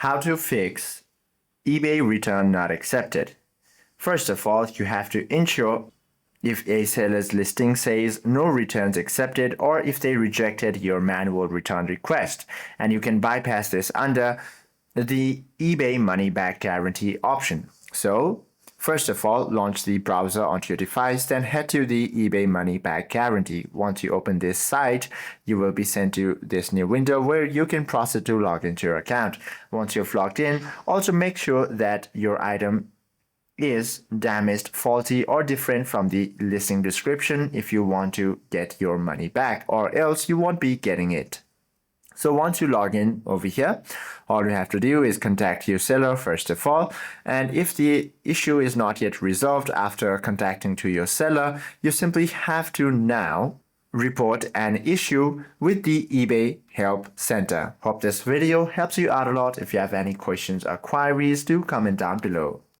How to fix eBay return not accepted. First of all, you have to ensure if a seller's listing says no returns accepted or if they rejected your manual return request, and you can bypass this under the eBay money back guarantee option. So, first of all, launch the browser onto your device, then head to the eBay money back guarantee. Once you open this site, you will be sent to this new window where you can proceed to log into your account. Once you've logged in, also make sure that your item is damaged, faulty, or different from the listing description if you want to get your money back, or else you won't be getting it. So once you log in over here, all you have to do is contact your seller first of all. And if the issue is not yet resolved after contacting to your seller, you simply have to now report an issue with the eBay Help Center. Hope this video helps you out a lot. If you have any questions or queries, do comment down below.